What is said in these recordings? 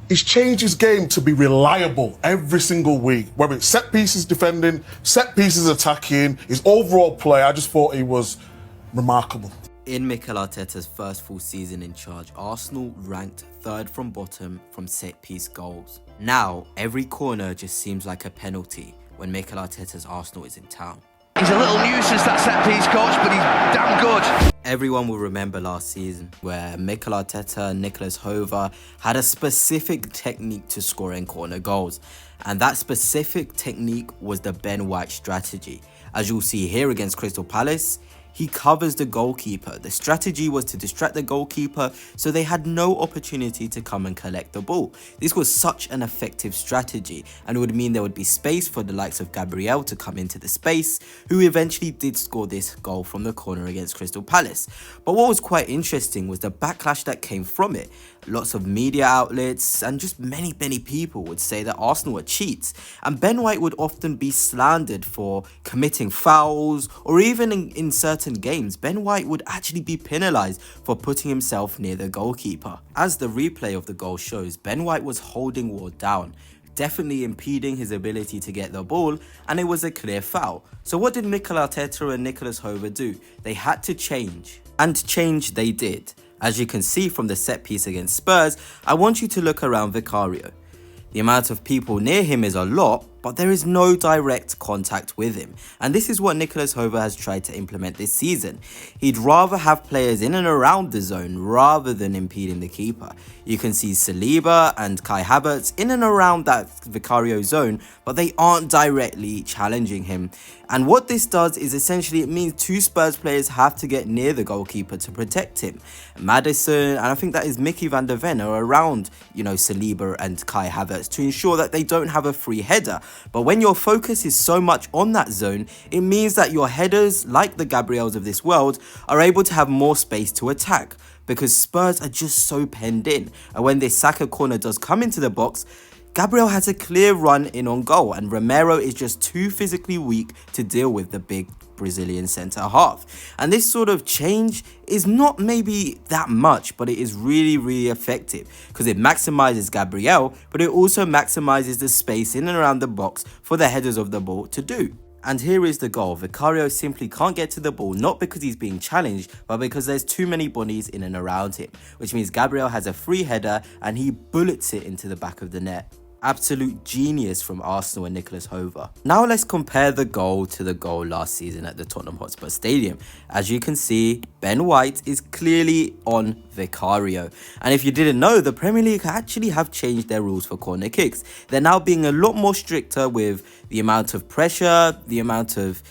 He's changed his game to be reliable every single week, whether it's set pieces defending, set pieces attacking, his overall play. I just thought he was remarkable. In Mikel Arteta's first full season in charge, Arsenal ranked third from bottom from set-piece goals. Now, every corner just seems like a penalty when Mikel Arteta's Arsenal is in town. He's a little nuisance, that set-piece coach, but he's damn good. Everyone will remember last season where Mikel Arteta and Nicholas Hover had a specific technique to scoring corner goals. And that specific technique was the Ben White strategy. As you'll see here against Crystal Palace, he covers the goalkeeper. The strategy was to distract the goalkeeper so they had no opportunity to come and collect the ball. This was such an effective strategy, and it would mean there would be space for the likes of Gabriel to come into the space, who eventually did score this goal from the corner against Crystal Palace. But what was quite interesting was the backlash that came from it. Lots of media outlets and just many people would say that Arsenal were cheats, and Ben White would often be slandered for committing fouls, or even in certain games Ben White would actually be penalised for putting himself near the goalkeeper. As the replay of the goal shows, Ben White was holding Ward down, definitely impeding his ability to get the ball, and it was a clear foul. So what did Mikel Arteta and Nicholas Hover do? They had to change, and change they did. As you can see from the set piece against Spurs, I want you to look around Vicario. The amount of people near him is a lot, but there is no direct contact with him. And this is what Nicholas Hover has tried to implement this season. He'd rather have players in and around the zone rather than impeding the keeper. You can see Saliba and Kai Havertz in and around that Vicario zone, but they aren't directly challenging him. And what this does is essentially it means two Spurs players have to get near the goalkeeper to protect him. Maddison, and I think that is Mickey van der Ven, are around, Saliba and Kai Havertz to ensure that they don't have a free header. But when your focus is so much on that zone, it means that your headers, like the Gabriels of this world, are able to have more space to attack, because Spurs are just so penned in. And when this Saka corner does come into the box, Gabriel has a clear run in on goal, and Romero is just too physically weak to deal with the big Brazilian centre half. And this sort of change is not maybe that much, but it is really effective, because it maximizes Gabriel, but it also maximizes the space in and around the box for the headers of the ball to do. And here is the goal. Vicario simply can't get to the ball, not because he's being challenged, but because there's too many bodies in and around him, which means Gabriel has a free header and he bullets it into the back of the net. Absolute genius from Arsenal and Nicholas Hover. Now let's compare the goal to the goal last season at the Tottenham Hotspur Stadium. As you can see, Ben White is clearly on Vicario. And if you didn't know, the Premier League actually have changed their rules for corner kicks. They're now being a lot more stricter with the amount of pressure, the amount of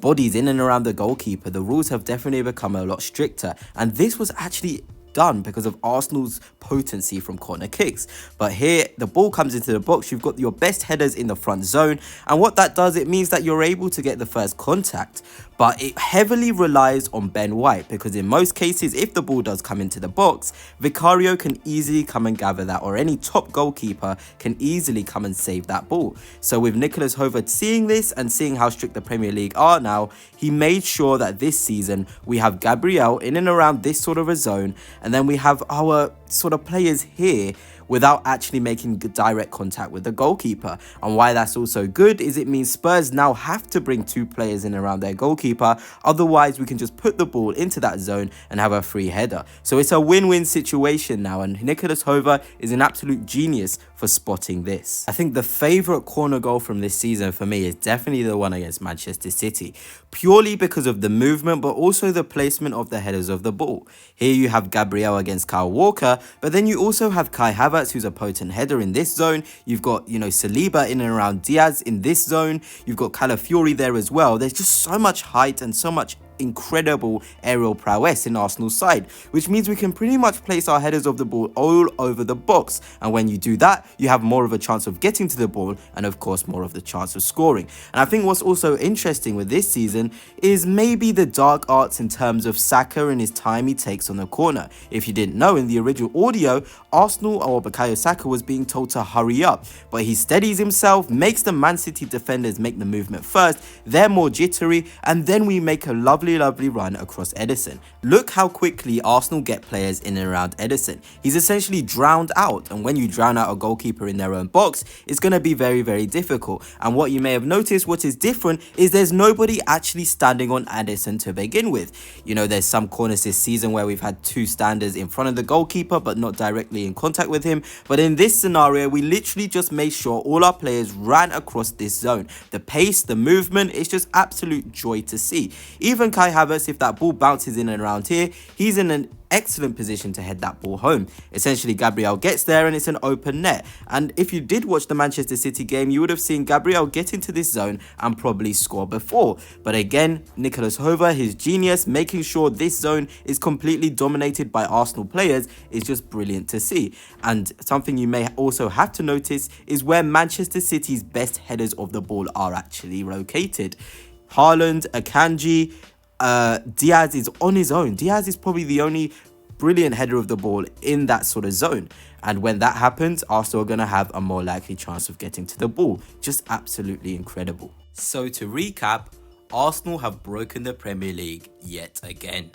bodies in and around the goalkeeper. The rules have definitely become a lot stricter. And this was actually done because of Arsenal's potency from corner kicks. But here the ball comes into the box, you've got your best headers in the front zone, and what that does, it means that you're able to get the first contact. But it heavily relies on Ben White, because in most cases, if the ball does come into the box, Vicario can easily come and gather that, or any top goalkeeper can easily come and save that ball. So with Nicholas Hover seeing this and seeing how strict the Premier League are now, he made sure that this season we have Gabriel in and around this sort of a zone, and then we have our sort of players here without actually making direct contact with the goalkeeper. And why that's also good is it means Spurs now have to bring two players in around their goalkeeper, otherwise we can just put the ball into that zone and have a free header. So it's a win-win situation now, and Nicholas Hover is an absolute genius for spotting this. I think the favourite corner goal from this season for me is definitely the one against Manchester City, purely because of the movement but also the placement of the headers of the ball. Here you have Gabriel against Kyle Walker, but then you also have Kai Havertz, who's a potent header in this zone. You've got, Saliba in and around Diaz in this zone. You've got Calafiori there as well. There's just so much height and so much incredible aerial prowess in Arsenal's side, which means we can pretty much place our headers of the ball all over the box. And when you do that, you have more of a chance of getting to the ball and of course more of the chance of scoring. And I think what's also interesting with this season is maybe the dark arts in terms of Saka and his time he takes on the corner. If you didn't know, in the original audio, Arsenal or Bukayo Saka was being told to hurry up, but he steadies himself, makes the Man City defenders make the movement first, they're more jittery, and then we make a lovely lovely run across Ederson. Look how quickly Arsenal get players in and around Ederson. He's essentially drowned out, and when you drown out a goalkeeper in their own box, it's going to be very difficult. And what you may have noticed, what is different, is there's nobody actually standing on Ederson to begin with. You know, there's some corners this season where we've had 2 standers in front of the goalkeeper but not directly in contact with him, but in this scenario we literally just made sure all our players ran across this zone. The pace, the movement, it's just absolute joy to see. Even Kai Havertz, if that ball bounces in and around here, he's in an excellent position to head that ball home. Essentially, Gabriel gets there and it's an open net. And if you did watch the Manchester City game, you would have seen Gabriel get into this zone and probably score before. But again, Nicholas Hover, his genius, making sure this zone is completely dominated by Arsenal players is just brilliant to see. And something you may also have to notice is where Manchester City's best headers of the ball are actually located. Haaland, Akanji, Diaz is on his own. Diaz is probably the only brilliant header of the ball in that sort of zone. And when that happens, Arsenal are going to have a more likely chance of getting to the ball. Just absolutely incredible. So to recap, Arsenal have broken the Premier League yet again.